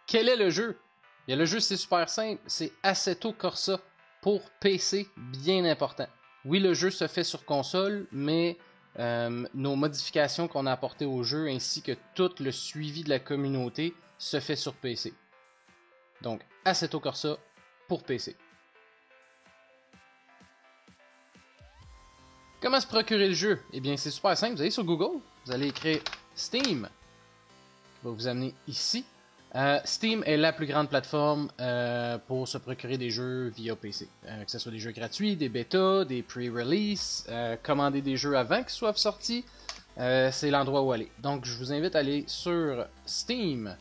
Quel est le jeu? Bien, le jeu, c'est super simple. C'est Assetto Corsa pour PC, bien important. Oui, le jeu se fait sur console, mais nos modifications qu'on a apportées au jeu, ainsi que tout le suivi de la communauté, se fait sur PC. Donc, Assetto Corsa pour PC. Comment se procurer le jeu? Eh bien, c'est super simple. Vous allez sur Google, vous allez écrire Steam, qui va vous amener ici. Steam est la plus grande plateforme pour se procurer des jeux via PC. Que ce soit des jeux gratuits, des bêtas, des pre-release, commander des jeux avant qu'ils soient sortis, c'est l'endroit où aller. Donc, je vous invite à aller sur Steam.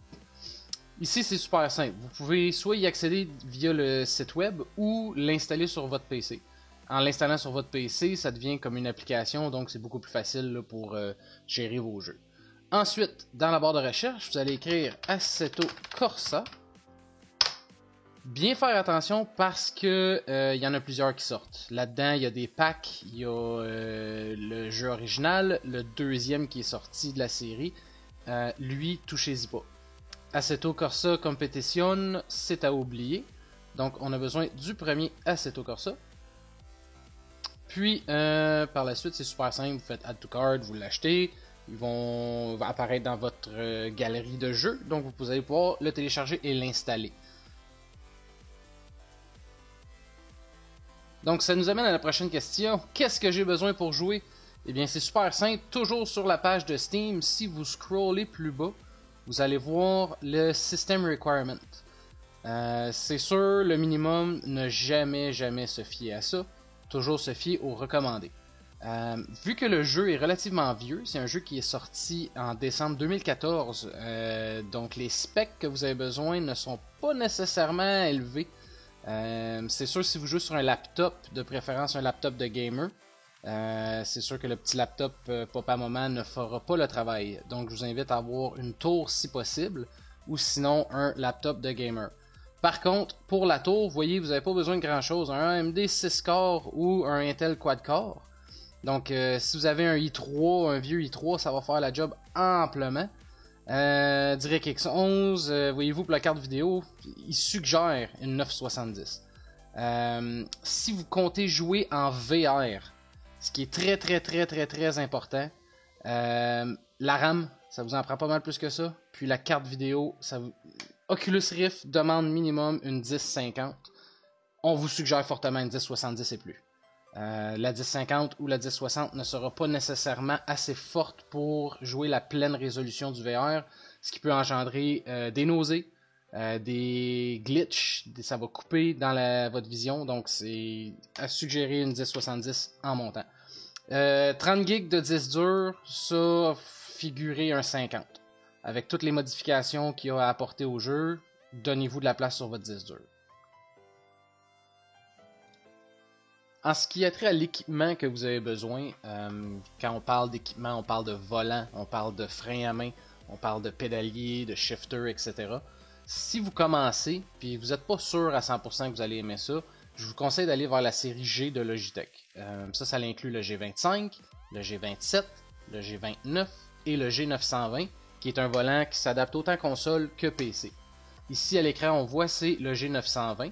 Ici, c'est super simple. Vous pouvez soit y accéder via le site web ou l'installer sur votre PC. En l'installant sur votre PC, ça devient comme une application, donc c'est beaucoup plus facile là, pour gérer vos jeux. Ensuite, dans la barre de recherche, vous allez écrire Assetto Corsa. Bien faire attention parce que y en a plusieurs qui sortent. Là-dedans, il y a des packs, il y a le jeu original, le deuxième qui est sorti de la série. Lui, touchez-y pas. Assetto Corsa Competition, c'est à oublier. Donc, on a besoin du premier Assetto Corsa. Puis, par la suite, c'est super simple. Vous faites Add to Cart, vous l'achetez. Ils vont apparaître dans votre galerie de jeux. Donc, vous allez pouvoir le télécharger et l'installer. Donc, ça nous amène à la prochaine question. Qu'est-ce que j'ai besoin pour jouer? Eh bien, c'est super simple. Toujours sur la page de Steam, si vous scrollez plus bas, vous allez voir le System Requirement. C'est sûr, le minimum, ne jamais se fier à ça. Toujours se fier aux recommandés. Vu que le jeu est relativement vieux, c'est un jeu qui est sorti en décembre 2014, donc les specs que vous avez besoin ne sont pas nécessairement élevés. C'est sûr, si vous jouez sur un laptop, de préférence un laptop de gamer, c'est sûr que le petit laptop papa-maman ne fera pas le travail. Donc je vous invite à avoir une tour si possible, ou sinon un laptop de gamer. Par contre, pour la tour, vous voyez, vous n'avez pas besoin de grand chose. Un AMD 6 core ou un Intel quad core. Donc si vous avez un i3, un vieux i3, ça va faire la job amplement. DirectX 11, voyez-vous, pour la carte vidéo, il suggère une 970. Si vous comptez jouer en VR, ce qui est très important, la RAM, ça vous en prend pas mal plus que ça. Puis la carte vidéo, Oculus Rift demande minimum une 1050. On vous suggère fortement une 1070 et plus. La 1050 ou la 1060 ne sera pas nécessairement assez forte pour jouer la pleine résolution du VR, ce qui peut engendrer des nausées, des glitches, ça va couper dans votre vision, donc c'est à suggérer une 1070 en montant. 30 GB de disque dur, ça figurer un 50. Avec toutes les modifications qu'il y a à apporter au jeu, donnez-vous de la place sur votre disque dur. En ce qui a trait à l'équipement que vous avez besoin, quand on parle d'équipement, on parle de volant, on parle de frein à main, on parle de pédalier, de shifter, etc. Si vous commencez, puis vous n'êtes pas sûr à 100% que vous allez aimer ça, je vous conseille d'aller vers la série G de Logitech. Ça inclut le G25, le G27, le G29 et le G920, qui est un volant qui s'adapte autant console que PC. Ici à l'écran, on voit c'est le G920,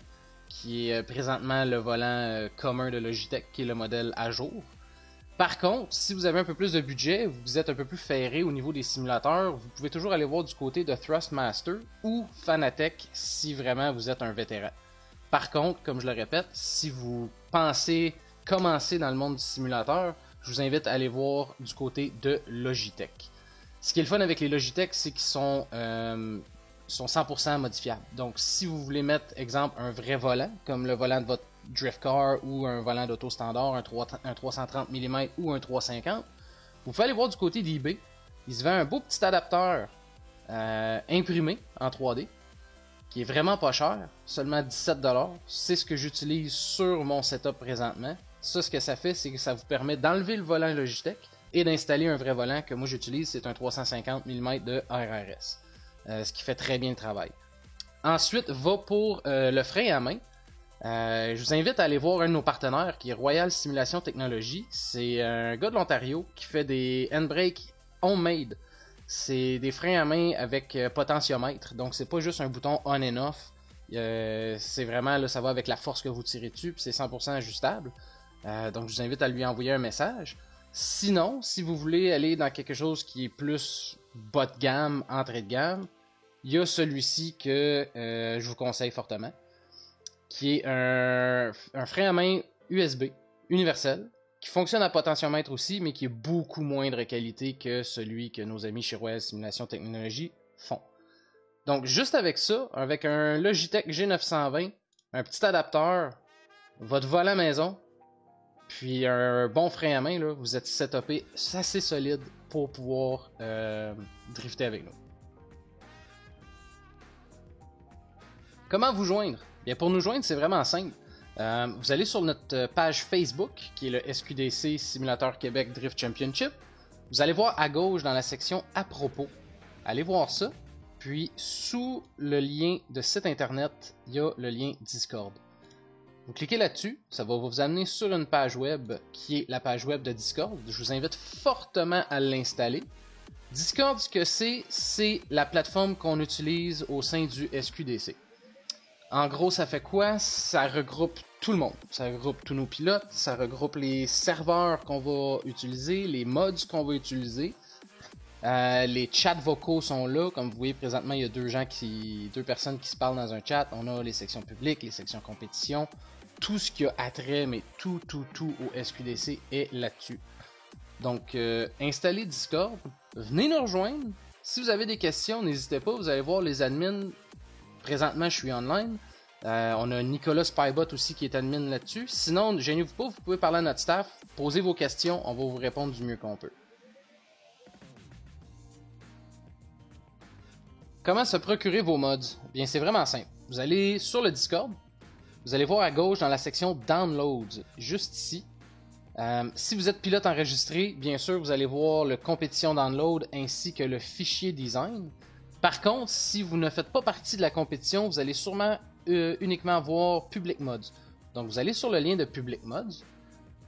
qui est présentement le volant commun de Logitech, qui est le modèle à jour. Par contre, si vous avez un peu plus de budget, vous êtes un peu plus ferré au niveau des simulateurs, vous pouvez toujours aller voir du côté de Thrustmaster ou Fanatec si vraiment vous êtes un vétéran. Par contre, comme je le répète, si vous pensez commencer dans le monde du simulateur, je vous invite à aller voir du côté de Logitech. Ce qui est le fun avec les Logitech, c'est qu'ils sont 100% modifiables. Donc, si vous voulez mettre, exemple, un vrai volant, comme le volant de votre drift car ou un volant d'auto standard, un 330 mm ou un 350, vous pouvez aller voir du côté d'eBay. Il se vend un beau petit adapteur imprimé en 3D, qui est vraiment pas cher, seulement 17$. C'est ce que j'utilise sur mon setup présentement. Ça, ce que ça fait, c'est que ça vous permet d'enlever le volant Logitech et d'installer un vrai volant que moi j'utilise, c'est un 350 mm de RRS. Ce qui fait très bien le travail. Ensuite, va pour le frein à main. Je vous invite à aller voir un de nos partenaires qui est Royal Simulation Technology. C'est un gars de l'Ontario qui fait des handbrakes homemade. c'est des freins à main avec potentiomètre. Donc c'est pas juste un bouton on and off. C'est vraiment, là, ça va avec la force que vous tirez dessus, puis c'est 100% ajustable. Donc je vous invite à lui envoyer un message. Sinon, si vous voulez aller dans quelque chose qui est plus bas de gamme, entrée de gamme, il y a celui-ci que je vous conseille fortement, qui est un frein à main USB universel, qui fonctionne à potentiomètre aussi, mais qui est beaucoup moindre qualité que celui que nos amis chez Royal Simulation Technologies font. Donc juste avec ça, avec un Logitech G920, un petit adapteur, votre volant maison, puis un bon frein à main, là, vous êtes setupé assez solide pour pouvoir drifter avec nous. Comment vous joindre? Bien, pour nous joindre, c'est vraiment simple. Vous allez sur notre page Facebook, qui est le SQDC Simulateur Québec Drift Championship. Vous allez voir à gauche dans la section à propos. Allez voir ça. Puis sous le lien de site internet, il y a le lien Discord. Vous cliquez là-dessus, ça va vous amener sur une page web qui est la page web de Discord. Je vous invite fortement à l'installer. Discord, ce que c'est la plateforme qu'on utilise au sein du SQDC. En gros, ça fait quoi? Ça regroupe tout le monde. Ça regroupe tous nos pilotes, ça regroupe les serveurs qu'on va utiliser, les mods qu'on va utiliser. Les chats vocaux sont là. Comme vous voyez, présentement, il y a deux personnes qui se parlent dans un chat. On a les sections publiques, les sections compétition. Tout ce qui a attrait, mais tout au SQDC est là-dessus. Donc, installez Discord. Venez nous rejoindre. Si vous avez des questions, n'hésitez pas. Vous allez voir les admins. Présentement, je suis online. On a Nicolas Spybot aussi qui est admin là-dessus. Sinon, gênez-vous pas, vous pouvez parler à notre staff. Posez vos questions, on va vous répondre du mieux qu'on peut. Comment se procurer vos mods? Bien, c'est vraiment simple. Vous allez sur le Discord. Vous allez voir à gauche dans la section Downloads, juste ici. Si vous êtes pilote enregistré, bien sûr, vous allez voir le compétition download ainsi que le fichier design. Par contre, si vous ne faites pas partie de la compétition, vous allez sûrement uniquement voir Public Mods. Donc vous allez sur le lien de Public Mods.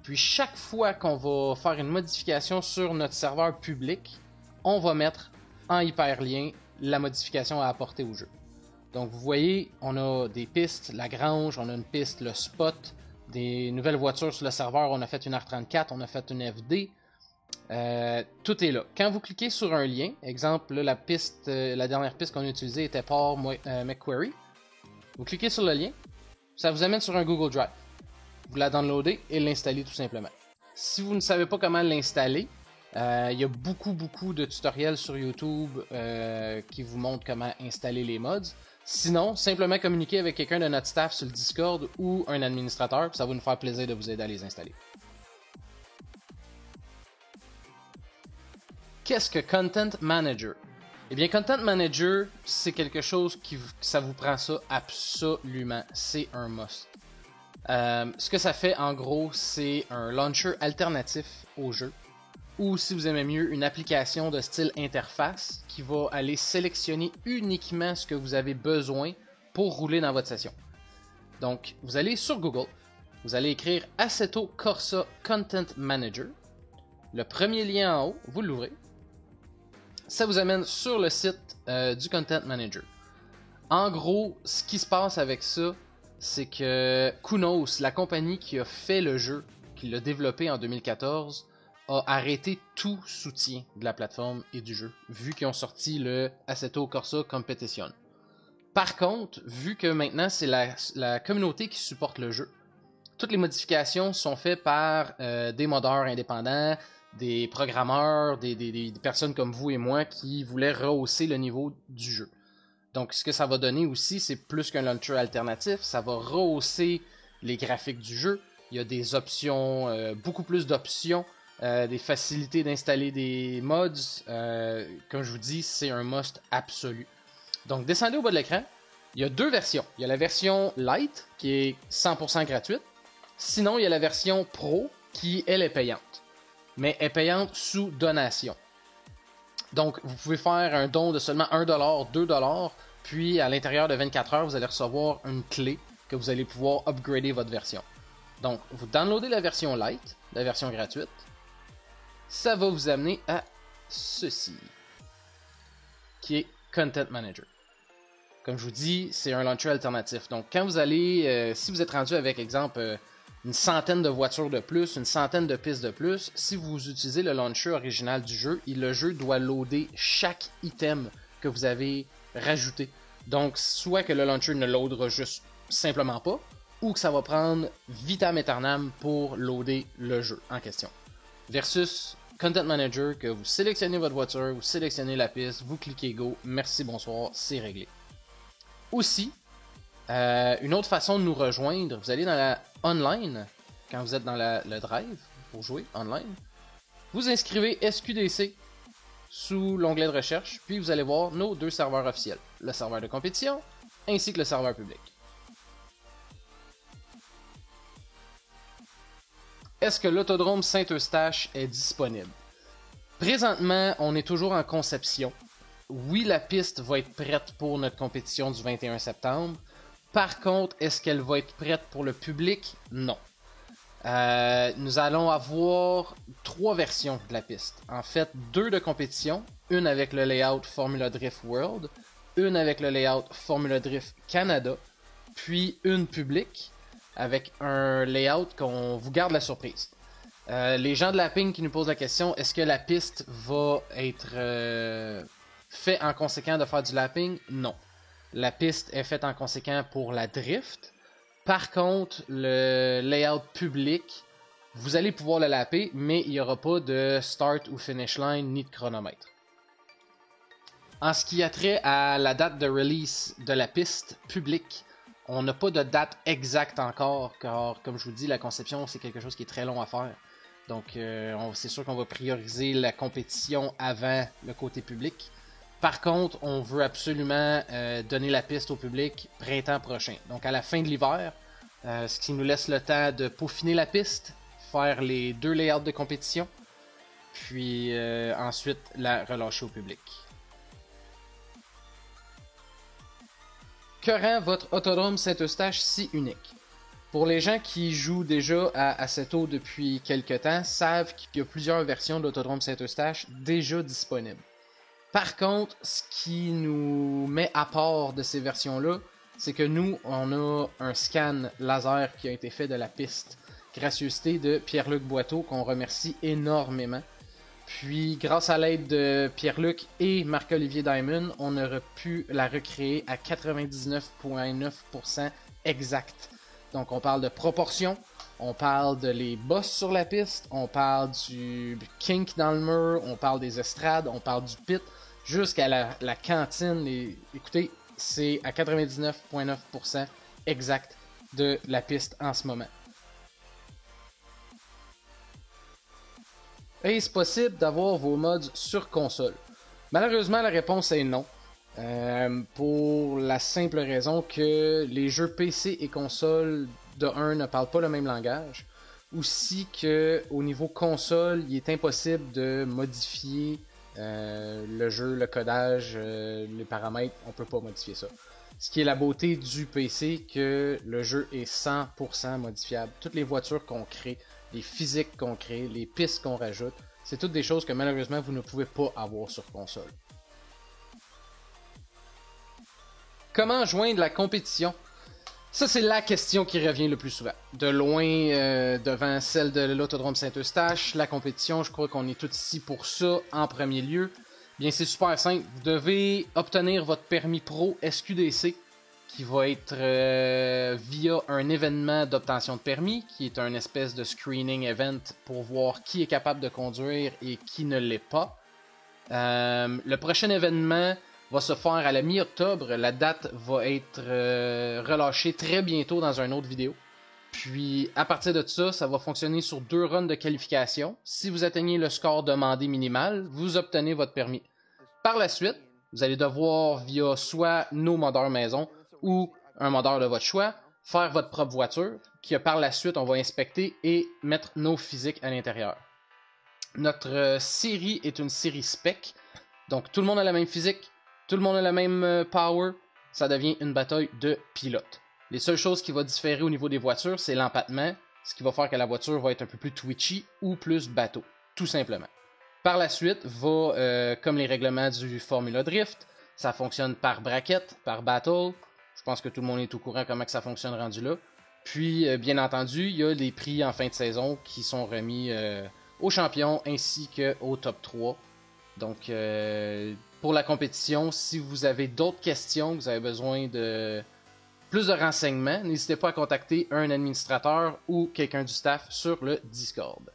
Puis chaque fois qu'on va faire une modification sur notre serveur public, on va mettre en hyperlien la modification à apporter au jeu. Donc vous voyez, on a des pistes, la grange, on a une piste, le spot, des nouvelles voitures sur le serveur, on a fait une R34, on a fait une FD. Tout est là. Quand vous cliquez sur un lien, exemple, là, la dernière piste qu'on a utilisée était Port McQuarrie. Vous cliquez sur le lien, ça vous amène sur un Google Drive. Vous la downloadez et l'installez tout simplement. Si vous ne savez pas comment l'installer, il y a beaucoup de tutoriels sur YouTube qui vous montrent comment installer les mods. Sinon, simplement communiquer avec quelqu'un de notre staff sur le Discord ou un administrateur, puis ça va nous faire plaisir de vous aider à les installer. Qu'est-ce que Content Manager? Eh bien, Content Manager, c'est quelque chose ça vous prend ça absolument. C'est un must. Ce que ça fait, en gros, c'est un launcher alternatif au jeu. Ou, si vous aimez mieux, une application de style interface qui va aller sélectionner uniquement ce que vous avez besoin pour rouler dans votre session. Donc, vous allez sur Google, vous allez écrire Assetto Corsa Content Manager. Le premier lien en haut, vous l'ouvrez. Ça vous amène sur le site du Content Manager. En gros, ce qui se passe avec ça, c'est que Kunos, la compagnie qui a fait le jeu, qui l'a développé en 2014, a arrêté tout soutien de la plateforme et du jeu, vu qu'ils ont sorti le Assetto Corsa Competition. Par contre, vu que maintenant c'est la communauté qui supporte le jeu, toutes les modifications sont faites par des modeurs indépendants, des programmeurs, des personnes comme vous et moi qui voulaient rehausser le niveau du jeu. Donc ce que ça va donner aussi, c'est plus qu'un launcher alternatif, ça va rehausser les graphiques du jeu. Il y a des options, beaucoup plus d'options, des facilités d'installer des mods. Comme je vous dis, c'est un must absolu. Donc descendez au bas de l'écran, il y a deux versions. Il y a la version Lite qui est 100% gratuite. Sinon, il y a la version Pro qui, elle, est payante. Mais est payante sous donation. Donc, vous pouvez faire un don de seulement 1$, 2$, puis à l'intérieur de 24 heures, vous allez recevoir une clé que vous allez pouvoir upgrader votre version. Donc, vous downloadez la version Lite, la version gratuite. Ça va vous amener à ceci. qui est Content Manager. Comme je vous dis, c'est un launcher alternatif. Donc, quand vous allez, si vous êtes rendu avec, exemple, une centaine de voitures de plus, une centaine de pistes de plus, si vous utilisez le launcher original du jeu, le jeu doit loader chaque item que vous avez rajouté. Donc, soit que le launcher ne loadera juste simplement pas, ou que ça va prendre vitam aeternam pour loader le jeu en question. Versus Content Manager, que vous sélectionnez votre voiture, vous sélectionnez la piste, vous cliquez Go, merci, bonsoir, c'est réglé. Aussi, une autre façon de nous rejoindre, vous allez dans la online, quand vous êtes dans le drive pour jouer online, vous inscrivez SQDC sous l'onglet de recherche, puis vous allez voir nos 2 serveurs officiels, le serveur de compétition ainsi que le serveur public. Est-ce que l'autodrome Saint-Eustache est disponible? Présentement, on est toujours en conception. Oui, la piste va être prête pour notre compétition du 21 septembre. Par contre, est-ce qu'elle va être prête pour le public? Non. Nous allons avoir 3 versions de la piste. En fait, 2 de compétition. Une avec le layout Formula Drift World, une avec le layout Formula Drift Canada, puis une publique avec un layout qu'on vous garde la surprise. Les gens de Lapping qui nous posent la question, est-ce que la piste va être faite en conséquent de faire du lapping? Non. La piste est faite en conséquent pour la drift. Par contre, le layout public, vous allez pouvoir le lapper, mais il n'y aura pas de start ou finish line ni de chronomètre. En ce qui a trait à la date de release de la piste publique, on n'a pas de date exacte encore, car comme je vous dis, la conception c'est quelque chose qui est très long à faire. Donc c'est sûr qu'on va prioriser la compétition avant le côté public. Par contre, on veut absolument donner la piste au public printemps prochain. Donc à la fin de l'hiver, ce qui nous laisse le temps de peaufiner la piste, faire les 2 layouts de compétition, puis ensuite la relâcher au public. Que rend votre Autodrome Saint-Eustache si unique? Pour les gens qui jouent déjà à Assetto depuis quelques temps, savent qu'il y a plusieurs versions de l'Autodrome Saint-Eustache déjà disponibles. Par contre, ce qui nous met à part de ces versions-là, c'est que nous, on a un scan laser qui a été fait de la piste. Gracieuseté de Pierre-Luc Boiteau, qu'on remercie énormément. Puis, grâce à l'aide de Pierre-Luc et Marc-Olivier Diamond, on aurait pu la recréer à 99,9% exact. Donc, on parle de proportion, on parle de les bosses sur la piste, on parle du kink dans le mur, on parle des estrades, on parle du pit, jusqu'à la cantine. Écoutez, c'est à 99,9% exact de la piste en ce moment. Est-ce possible d'avoir vos mods sur console? Malheureusement, la réponse est non. Pour la simple raison que les jeux PC et console de 1 ne parlent pas le même langage. Aussi que au niveau console, il est impossible de modifier le jeu, le codage, les paramètres, on peut pas modifier ça. Ce qui est la beauté du PC, que le jeu est 100% modifiable. Toutes les voitures qu'on crée, les physiques qu'on crée, les pistes qu'on rajoute, c'est toutes des choses que malheureusement vous ne pouvez pas avoir sur console. Comment joindre la compétition? Ça, c'est la question qui revient le plus souvent. De loin, devant celle de l'Autodrome Saint-Eustache, la compétition, je crois qu'on est tous ici pour ça en premier lieu. Bien, c'est super simple. Vous devez obtenir votre permis pro SQDC, qui va être via un événement d'obtention de permis, qui est un espèce de screening event pour voir qui est capable de conduire et qui ne l'est pas. Le prochain événement va se faire à la mi-octobre. La date va être relâchée très bientôt dans une autre vidéo. Puis, à partir de ça, ça va fonctionner sur 2 runs de qualification. Si vous atteignez le score demandé minimal, vous obtenez votre permis. Par la suite, vous allez devoir, via soit nos modeurs maison ou un modeur de votre choix, faire votre propre voiture, qui par la suite, on va inspecter et mettre nos physiques à l'intérieur. Notre série est une série spec, donc tout le monde a la même physique, tout le monde a la même power, ça devient une bataille de pilotes. Les seules choses qui vont différer au niveau des voitures, c'est l'empattement, ce qui va faire que la voiture va être un peu plus twitchy ou plus bateau, tout simplement. Par la suite, comme les règlements du Formula Drift, Ça fonctionne par bracket, par battle. Je pense que tout le monde est au courant comment que ça fonctionne rendu là. Puis, bien entendu, il y a les prix en fin de saison qui sont remis aux champions ainsi qu'au top 3. Donc, pour la compétition, si vous avez d'autres questions, vous avez besoin de plus de renseignements, n'hésitez pas à contacter un administrateur ou quelqu'un du staff sur le Discord.